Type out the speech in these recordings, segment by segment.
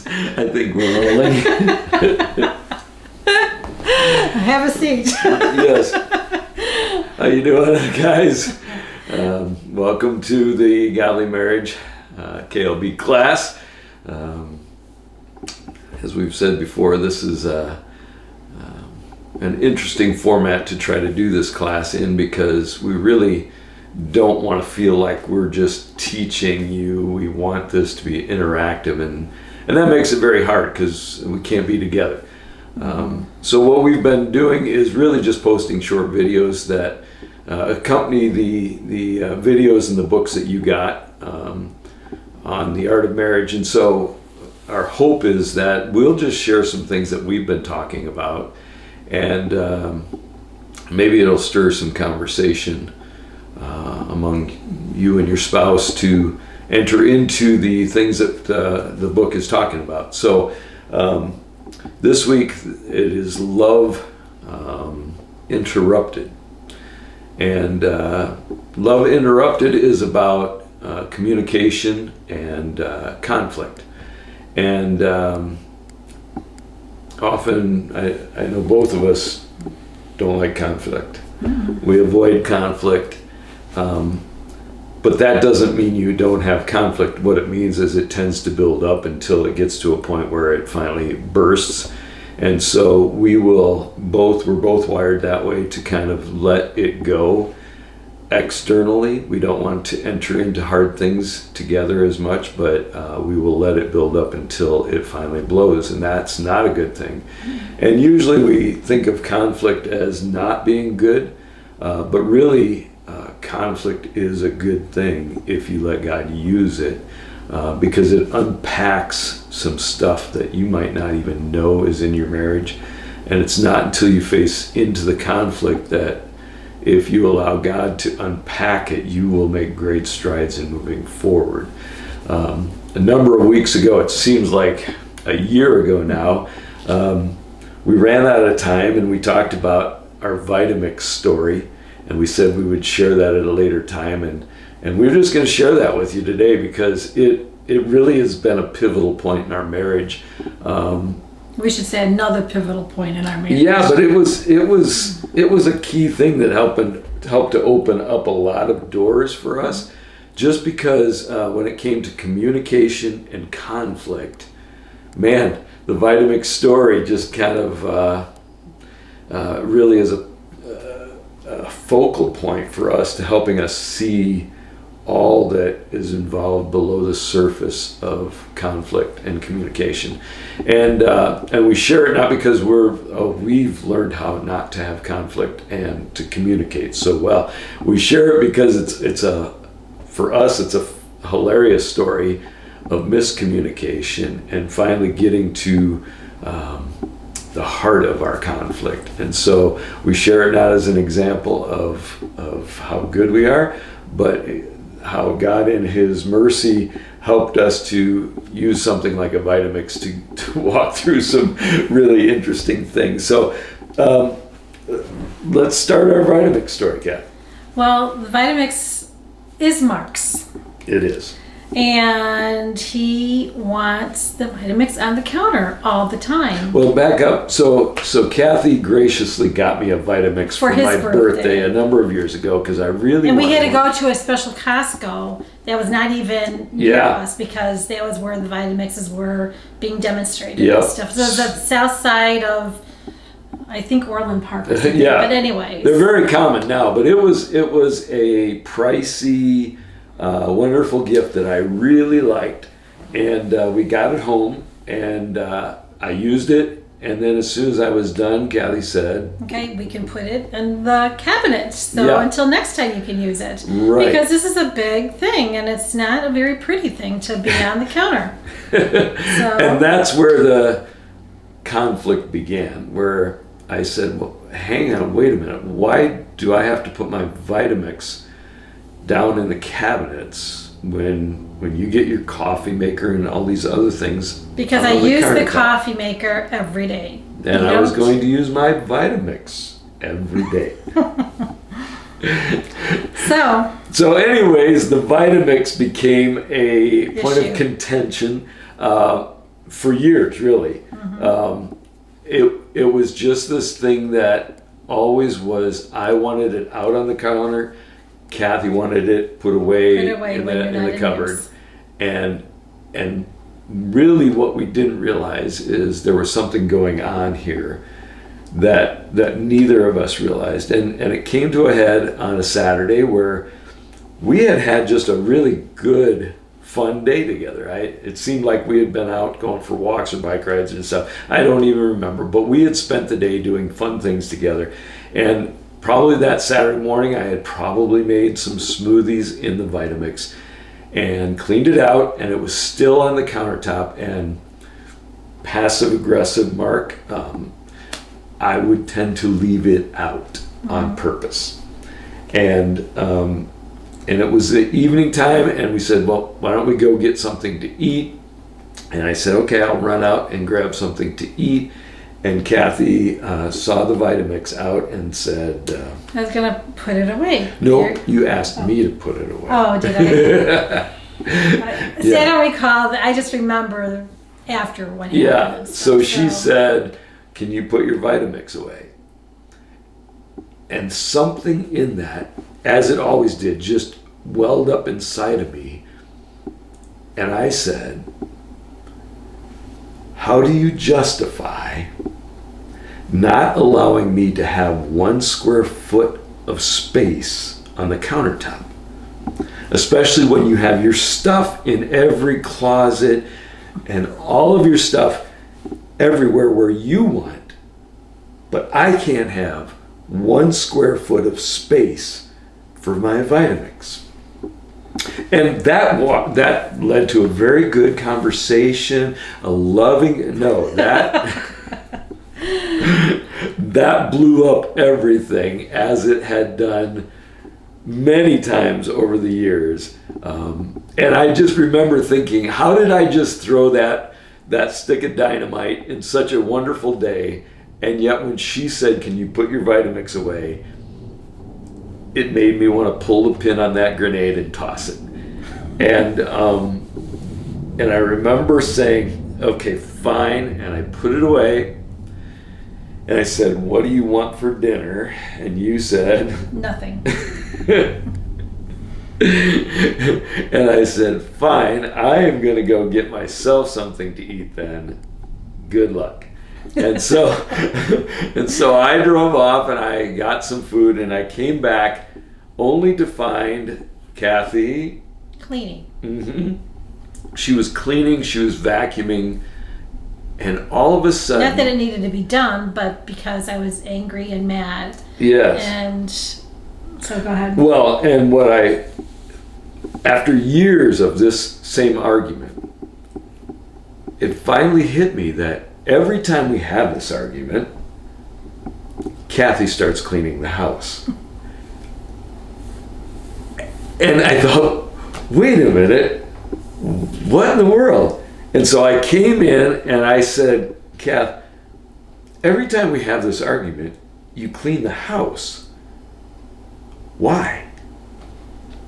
I think we're rolling. Have a seat. Yes. How you doing, guys? Welcome to the Godly Marriage KLB class. As we've said before, this is an interesting format to try to do this class in, because we really don't want to feel like we're just teaching you. We want this to be interactive, and that makes it very hard because we can't be together. So what we've been doing is really just posting short videos that accompany the videos and the books that you got on the art of marriage. And so our hope is that we'll just share some things that we've been talking about, and maybe it'll stir some conversation among you and your spouse to enter into the things that the book is talking about. So this week it is Love Interrupted. And Love Interrupted is about communication and conflict. And often, I know both of us don't like conflict. We avoid conflict. But that doesn't mean you don't have conflict. What it means is it tends to build up until it gets to a point where it finally bursts. And so we're both wired that way, to kind of let it go externally. We don't want to enter into hard things together as much, but we will let it build up until it finally blows, and that's not a good thing. And usually we think of conflict as not being good, but really conflict is a good thing if you let God use it, because it unpacks some stuff that you might not even know is in your marriage. And it's not until you face into the conflict that, if you allow God to unpack it, you will make great strides in moving forward. A number of weeks ago, it seems like a year ago now, we ran out of time and we talked about our Vitamix story, and we said we would share that at a later time, and we're just going to share that with you today, because it really has been a pivotal point in our marriage. We should say another pivotal point in our marriage. Yeah, but it was a key thing that helped to open up a lot of doors for us, just because when it came to communication and conflict, man, the Vitamix story just kind of really is a focal point for us, to helping us see all that is involved below the surface of conflict and communication. And we share it not because we've learned how not to have conflict and to communicate so well. We share it because for us it's a hilarious story of miscommunication and finally getting to the heart of our conflict. And so we share it not as an example of how good we are, but how God in His mercy helped us to use something like a Vitamix to walk through some really interesting things. So let's start our Vitamix story, Kat. Well, the Vitamix is Mark's. It is. And he wants the Vitamix on the counter all the time. Well, back up. So Kathy graciously got me a Vitamix for my birthday a number of years ago, because I really and we had to go to a special Costco that was not even near us, because that was where the Vitamixes were being demonstrated and stuff. So it was the south side of, I think, Orland Park or something. Yeah. But anyways, they're very common now, but it was a pricey, wonderful gift that I really liked, and we got it home, and I used it, and then as soon as I was done, Kathy said, okay, we can put it in the cabinet, so until next time you can use it. Right. Because this is a big thing, and it's not a very pretty thing to be on the counter. And that's where the conflict began, where I said, well, hang on, wait a minute, why do I have to put my Vitamix down in the cabinets when you get your coffee maker and all these other things? Because I use the coffee maker every day. And I was going to use my Vitamix every day. So anyways, the Vitamix became a point of contention. for years, really. It was just this thing that always was. I wanted it out on the counter. Kathy wanted it put away in the cupboard, and really what we didn't realize is there was something going on here that neither of us realized, and it came to a head on a Saturday where we had just a really good, fun day together. It seemed like we had been out going for walks or bike rides and stuff. I don't even remember, but we had spent the day doing fun things together. And probably that Saturday morning, I had probably made some smoothies in the Vitamix and cleaned it out, and it was still on the countertop. And passive aggressive Mark, I would tend to leave it out on purpose. And it was the evening time, and we said, well, why don't we go get something to eat? And I said, okay, I'll run out and grab something to eat. And Kathy saw the Vitamix out and said, I was going to put it away. No, you asked me to put it away. Oh, did I? See, I don't recall. I just remember after when it happened. So she said, can you put your Vitamix away? And something in that, as it always did, just welled up inside of me. And I said, how do you justify not allowing me to have 1 square foot of space on the countertop? Especially when you have your stuff in every closet and all of your stuff everywhere where you want. But I can't have 1 square foot of space for my Vitamix. And that led to a very good conversation, that blew up everything, as it had done many times over the years. And I just remember thinking, how did I just throw that stick of dynamite in such a wonderful day? And yet when she said, can you put your Vitamix away, it made me want to pull the pin on that grenade and toss it. And I remember saying, okay, fine. And I put it away. And I said, what do you want for dinner? And you said, nothing. And I said, fine, I am going to go get myself something to eat then. Good luck. And so I drove off and I got some food, and I came back only to find Kathy cleaning. She was cleaning, she was vacuuming, and all of a sudden, not that it needed to be done, but because I was angry and mad. Yes. And so go ahead. Well, and after years of this same argument, it finally hit me that every time we have this argument, Kathy starts cleaning the house. And I thought, wait a minute, what in the world? And so I came in and I said, Kath, every time we have this argument, you clean the house. Why?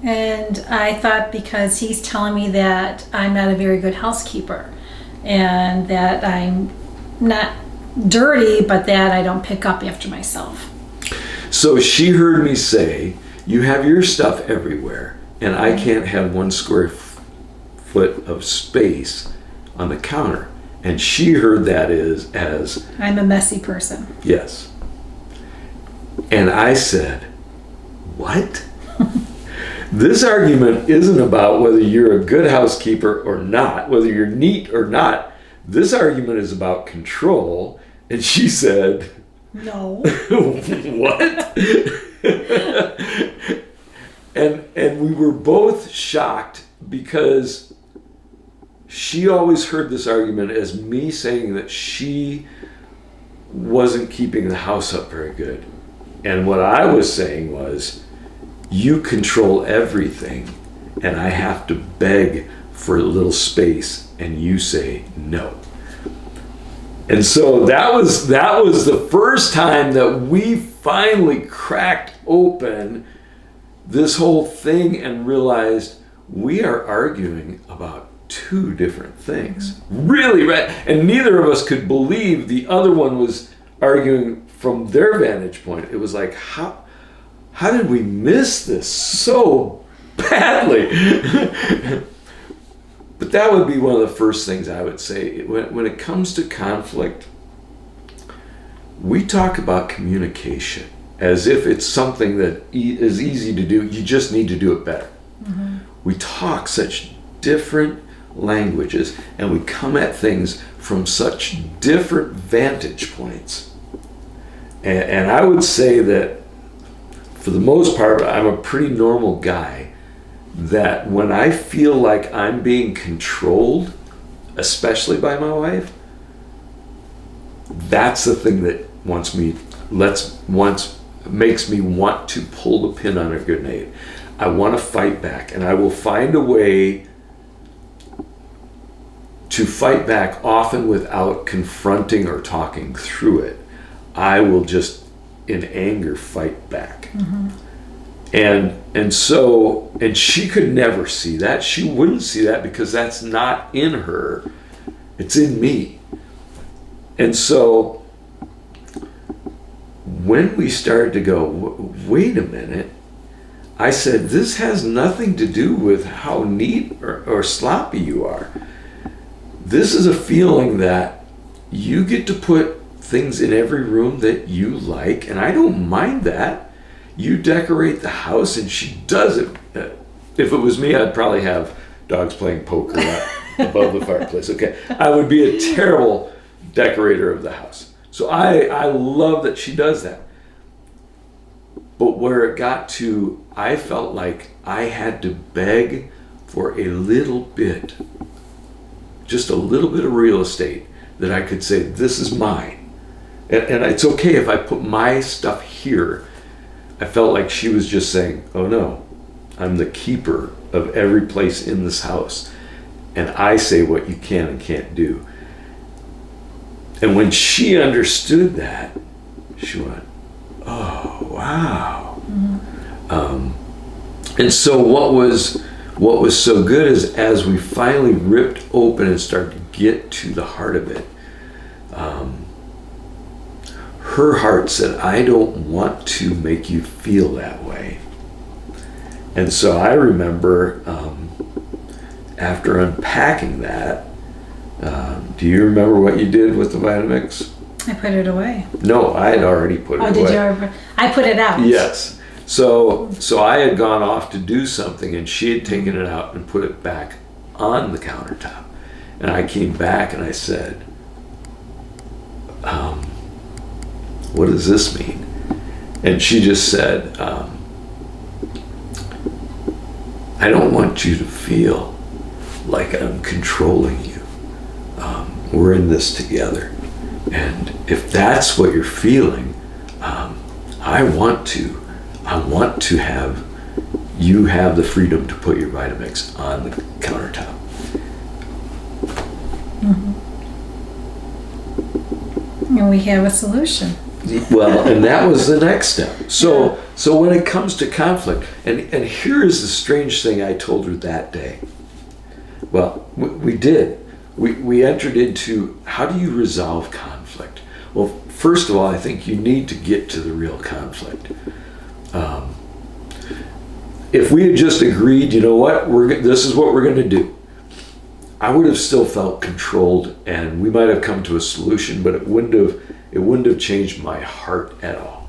And I thought because he's telling me that I'm not a very good housekeeper and that I'm not dirty, but that I don't pick up after myself. So she heard me say, you have your stuff everywhere, and I can't have 1 square foot of space on the counter. And she heard that as I'm a messy person. Yes. And I said, what? This argument isn't about whether you're a good housekeeper or not, whether you're neat or not. This argument is about control. And she said, no. What? And we were both shocked because she always heard this argument as me saying that she wasn't keeping the house up very good. And what I was saying was, you control everything, and I have to beg for a little space, and you say no. And so that was the first time that we finally cracked open this whole thing and realized we are arguing about two different things. Really, right? And neither of us could believe the other one was arguing from their vantage point. It was like, how did we miss this so badly? But that would be one of the first things I would say. When it comes to conflict, we talk about communication as if it's something that is easy to do. You just need to do it better. Mm-hmm. We talk such different languages, and we come at things from such different vantage points. And I would say that for the most part, I'm a pretty normal guy, that when I feel like I'm being controlled, especially by my wife, that's the thing that makes me want to pull the pin on a grenade. I want to fight back, and I will find a way to fight back, often without confronting or talking through it. I will just, in anger, fight back. Mm-hmm. And she could never see that. She wouldn't see that because that's not in her. It's in me. And so when we started to go, wait a minute, I said, this has nothing to do with how neat or sloppy you are. This is a feeling that you get to put things in every room that you like, and I don't mind that. You decorate the house, and she does it. If it was me, I'd probably have dogs playing poker above the fireplace. Okay, I would be a terrible decorator of the house. So I love that she does that. But where it got to, I felt like I had to beg for a little bit, just a little bit of real estate that I could say, this is mine. And it's okay if I put my stuff here. I felt like she was just saying, oh no, I'm the keeper of every place in this house, and I say what you can and can't do. And when she understood that, she went, oh wow. Mm-hmm. And so what was so good is, as we finally ripped open and started to get to the heart of it, her heart said, I don't want to make you feel that way. And so I remember after unpacking that, do you remember what you did with the Vitamix? I put it away. No, I had already put it away. Oh, did you? I put it out. Yes. So I had gone off to do something, and she had taken it out and put it back on the countertop. And I came back and I said, what does this mean? And she just said, I don't want you to feel like I'm controlling you. We're in this together. And if that's what you're feeling, I want to have you have the freedom to put your Vitamix on the countertop. Mm-hmm. And we have a solution. Well, and that was the next step. So when it comes to conflict, and here is the strange thing I told her that day. Well, we did. We entered into, how do you resolve conflict? Well, first of all, I think you need to get to the real conflict. If we had just agreed, you know what, this is what we're going to do, I would have still felt controlled, and we might have come to a solution, but it wouldn't have changed my heart at all.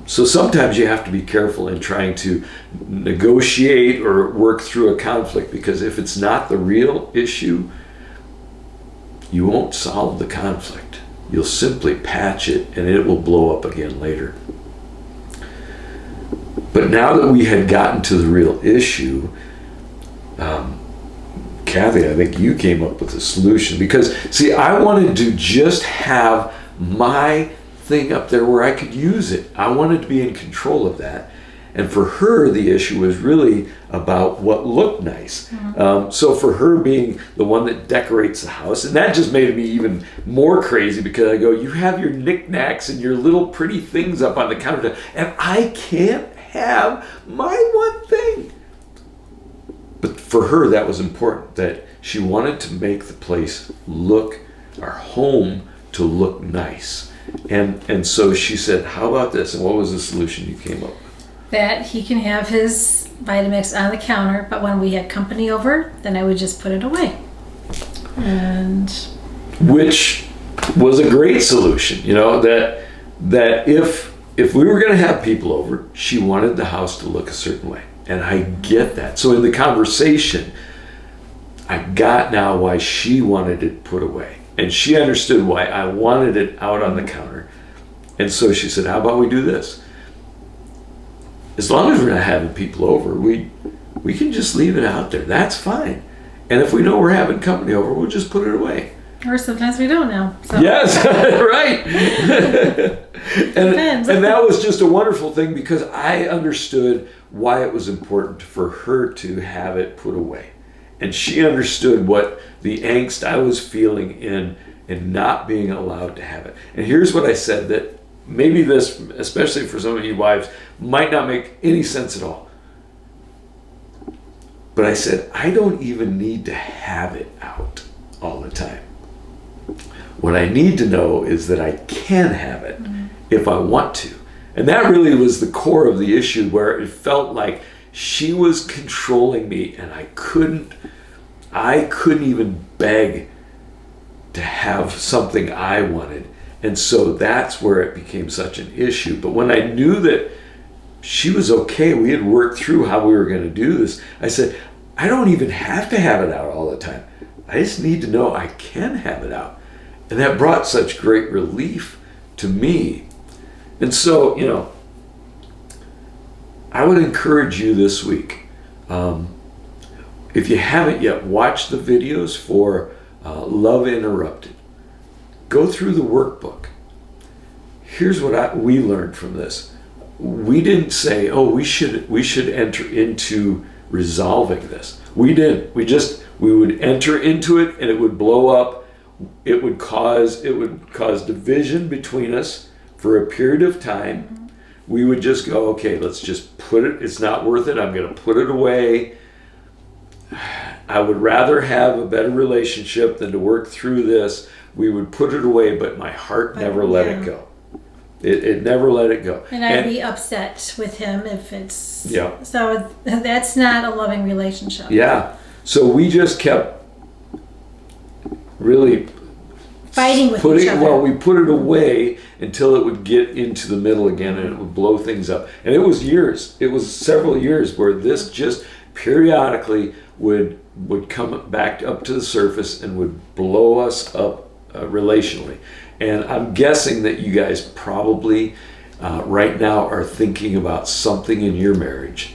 So sometimes you have to be careful in trying to negotiate or work through a conflict, because if it's not the real issue, you won't solve the conflict. You'll simply patch it, and it will blow up again later. But now that we had gotten to the real issue, Kathy, I think you came up with a solution, because see, I wanted to just have my thing up there where I could use it. I wanted to be in control of that. And for her, the issue was really about what looked nice. Mm-hmm. So for her being the one that decorates the house, and that just made me even more crazy, because I go, you have your knickknacks and your little pretty things up on the counter, and I can't have my one thing. But for her, that was important, that She wanted to make the place look, our home, to look nice. And so she said, how about this? And what was the solution you came up with? That he can have his Vitamix on the counter, but when we had company over, then I would just put it away. And which was a great solution, that if we were going to have people over, she wanted the house to look a certain way. And I get that. So in the conversation, I got now why she wanted it put away. And she understood why I wanted it out on the counter. And so she said, how about we do this? As long as we're not having people over, we can just leave it out there. That's fine. And if we know we're having company over, we'll just put it away. Or sometimes we don't know. So. Yes, right. and that was just a wonderful thing because I understood why it was important for her to have it put away. And she understood what the angst I was feeling in not being allowed to have it. And here's what I said that maybe this, especially for some of you wives, might not make any sense at all. But I said, I don't even need to have it out all the time. What I need to know is that I can have it if I want to. And that really was the core of the issue, where it felt like she was controlling me and I couldn't even beg to have something I wanted. And so that's where it became such an issue. But when I knew that she was okay, we had worked through how we were going to do this, I said, I don't even have to have it out all the time. I just need to know I can have it out. And that brought such great relief to me. And so, I would encourage you this week, if you haven't yet, watch the videos for Love Interrupted. Go through the workbook. Here's what we learned from this. We didn't say, oh, we should enter into resolving this. We didn't. We would enter into it and it would blow up. It would cause division between us for a period of time. Mm-hmm. We would just go, okay, let's just put it, it's not worth it, I'm going to put it away. I would rather have a better relationship than to work through this. We would put it away, but my heart never let it go. It never let it go. And I'd be upset with him if it's... Yeah. So that's not a loving relationship. Yeah. So we just kept really fighting with each other. Well, we put it away until it would get into the middle again and it would blow things up. And it was years. It was several years where this just periodically would come back up to the surface and would blow us up relationally. And I'm guessing that you guys probably right now are thinking about something in your marriage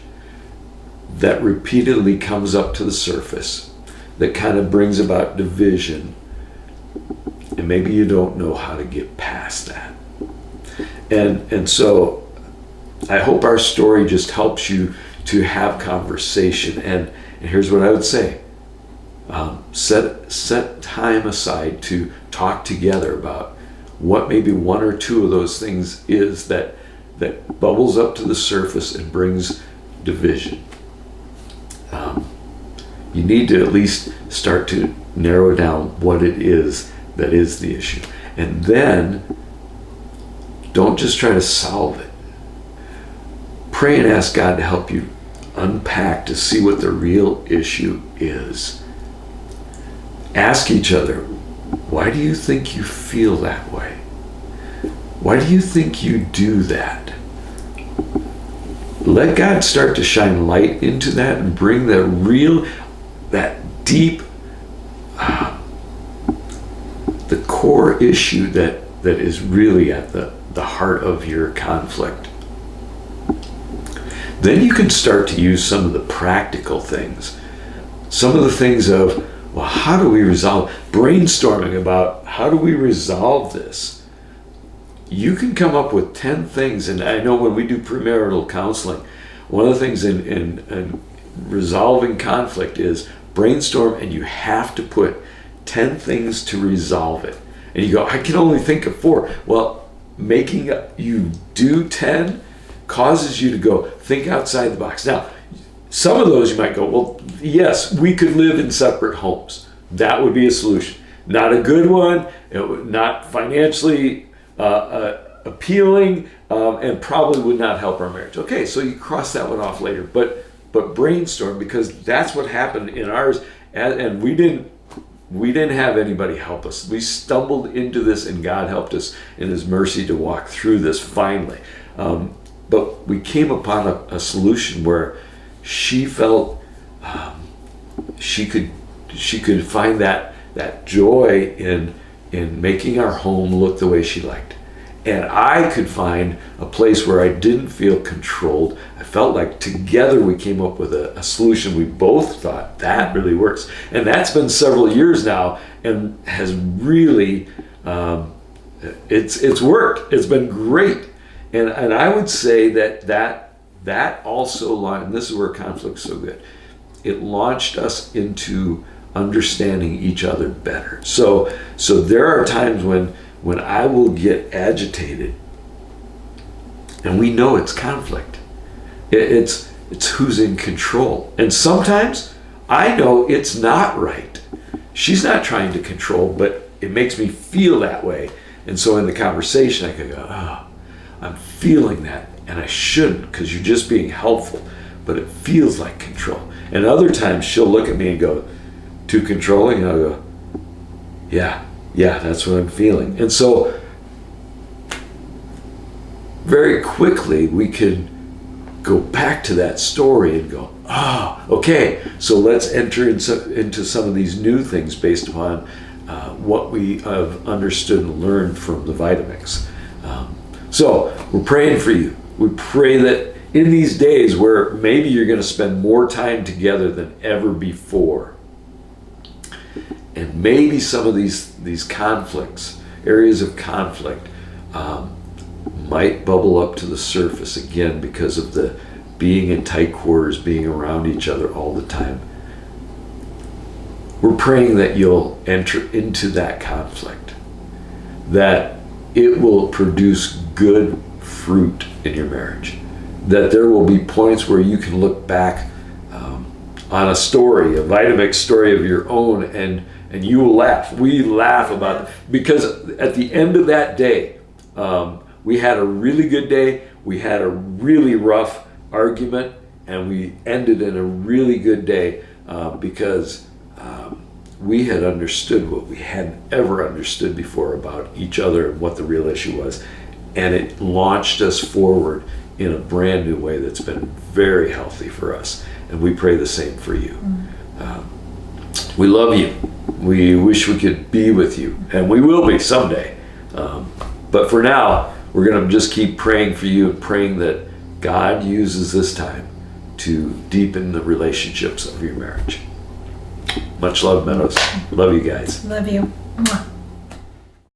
that repeatedly comes up to the surface, that kind of brings about division, and maybe you don't know how to get past that. And so I hope our story just helps you to have conversation. And here's what I would say. Set time aside to talk together about what maybe one or two of those things is that bubbles up to the surface and brings division. You need to at least start to narrow down what it is that is the issue. And then don't just try to solve it. Pray and ask God to help you unpack to see what the real issue is. Ask each other, why do you think you feel that way? Why do you think you do that? Let God start to shine light into that and bring that deep, the core issue that is really at the heart of your conflict. Then you can start to use some of the practical things. Some of the things of, well, how do we resolve? Brainstorming about how do we resolve this? You can come up with 10 things, and I know when we do premarital counseling, one of the things in resolving conflict is brainstorm, and you have to put 10 things to resolve it. And you go, I can only think of 4. Well, making you do 10 causes you to go think outside the box. Now, some of those you might go, well, yes, we could live in separate homes. That would be a solution. Not a good one, not financially appealing, and probably would not help our marriage. Okay, so you cross that one off later, but brainstorm, because that's what happened in ours, and we didn't have anybody help us. We stumbled into this, and God helped us in His mercy to walk through this finally. But we came upon a solution where she felt she could find that joy in making our home look the way she liked. And I could find a place where I didn't feel controlled. I felt like together we came up with a solution we both thought that really works. And that's been several years now, and has really, it's worked. It's been great. And I would say that also, and this is where conflict's so good, it launched us into understanding each other better. So there are times when I will get agitated, and we know it's conflict. It's who's in control. And sometimes I know it's not right. She's not trying to control, but it makes me feel that way. And so in the conversation I could go, oh, I'm feeling that, and I shouldn't, because you're just being helpful, but it feels like control. And other times she'll look at me and go, too controlling? And I'll go, yeah, that's what I'm feeling. And so very quickly we can go back to that story and go, okay, so let's enter into some of these new things based upon what we have understood and learned from the Vitamix. So we're praying for you. We pray that in these days where maybe you're going to spend more time together than ever before, and maybe some of these conflicts, areas of conflict, might bubble up to the surface again because of the being in tight quarters, being around each other all the time. We're praying that you'll enter into that conflict, that it will produce good fruit in your marriage, that there will be points where you can look back on a story, a Vitamix story of your own, and you will laugh. We laugh about it, because at the end of that day, we had a really good day, we had a really rough argument, and we ended in a really good day because we had understood what we hadn't ever understood before about each other and what the real issue was. And it launched us forward in a brand new way that's been very healthy for us. And we pray the same for you. We love you. We wish we could be with you, and we will be someday. But for now, we're going to just keep praying for you, and praying that God uses this time to deepen the relationships of your marriage. Much love, Meadows. Love you guys. Love you. Mwah.